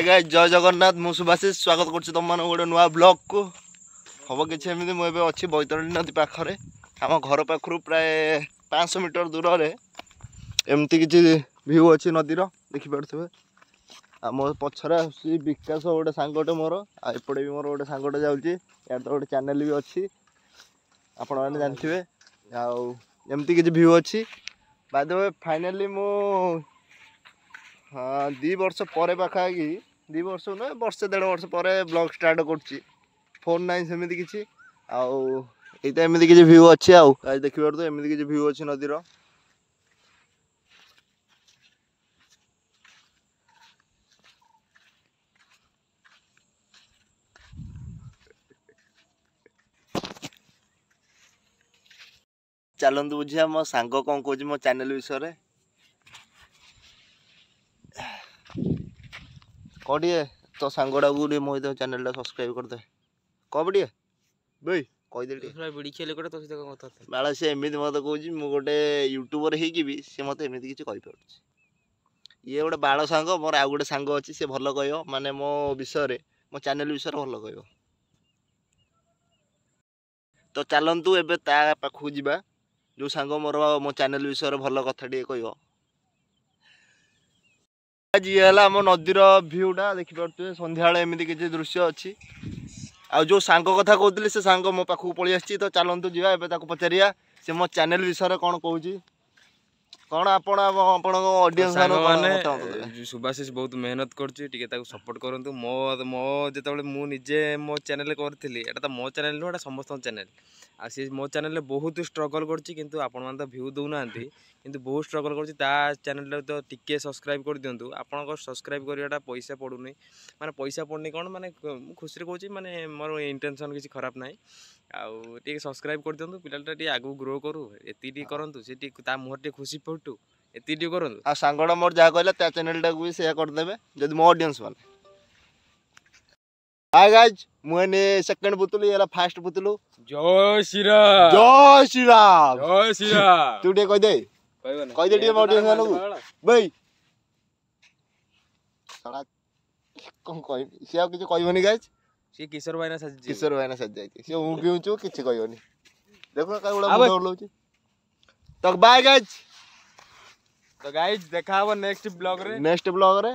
guys जय जगन्नाथ मु सुभाषिष स्वागत करछि तुम माने गोटे नुआ ब्लॉग को हम किछि एमिति मु एबे अछि बैतरणी नदी पाखरे हम घर पाखरु प्राय 500 मीटर दूर रे एमती किछि व्यू अछि नदी रो देखि पड़थबे आ मो पछरे आसी विकास गोटे सांगटे मोर आ एपडे भी मोर गोटे सांगटे जाउछि या तो गोटे चैनल भी अछि आपण माने जानथिबे आ एमती किछि व्यू अछि बाय द वे फाइनली मु हाँ 2 वर्ष पर पाखा कि 2 वर्ष ना वर्ष 1.5 वर्ष पर ब्लॉग स्टार्ट करछि फोन नाही सेमिति किछि आउ एटा एमिति किछि व्यू अछि आउ आज देखिबार तो एमिति किछि व्यू अछि नदी रो चलंतु बुझिया मो सांग कोन कहछि मो चैनल विषय रे कोडिए तो सांगडा गुडी मोइ चैनल ला सब्सक्राइब कर दे कबडिए बई कहि दे रे बिडी खेले कोटे तो से कथा बाला से एमिति मते कहछि मु गोटे यूट्यूबर हे कि भी से मते एमिति किछि कहि परछि ये गोटे बाळ सांग मोर आ गोटे सांग अछि से भलो कहयो माने मो विषय रे मो चैनल विषय रे भलो कहयो तो चलंतु एबे ता पाखु जिबा जो सांग मोर मो चैनल विषय रे भलो कथा डी कहयो आज ये हला हम नदीर व्यूटा देखि परतु संध्या बेले एमिति किछि दृश्य अछि आ जो सांग कथा कहउतले से सांग मो पाखु पळि आछि तो चलंतु जिबा एबे ताको पचारिया से मो चैनल विषय रे कोन कहउछि कोन आपण ऑडियंस माने सुभाषिष बहुत मेहनत करछि टिके ताको सपोर्ट करंतु मो जेतबेले मु निजे मो चैनल करथिली एटा त मो चैनल नो एटा समस्त चैनल आ से मो चैनल बहुत स्ट्रगल करछि किंतु आपण मान त व्यू दउ नांती किंतु बहुत स्ट्रगल करछि ता चैनल तो टिके सब्सक्राइब कर दियंतु आपण को सब्सक्राइब करियाटा पैसा पडुनी माने पैसा पडनी कोन माने खुशी रे कहछि माने मोर इंटेंशन किछि खराब नाही आउ टिके सब्सक्राइब कर दियंतु पिलाटा टिके आगु ग्रो करू एति टी करंतु से टिके ता मुहर टिके खुशी पडटू एति टी करंतु आ सांगडा मोर जा कहला ता चैनल टा को भी शेयर कर देबे जदी मो ऑडियंस माने हाय गाइस मुने सेकंड पुतलू येला फर्स्ट पुतलू जय श्री राम जय श्री राम जय श्री राम तू टे कह दे कह दे टे ऑडियंस मानो बई साला कोन कहि से किछ कहबोनी गाइस से किशोर भाईना सज जाई से उ किउचू किछ कहबोनी देखो का उडा मुंड उडलौची तो बाय गाइस देखा हबो नेक्स्ट ब्लॉग रे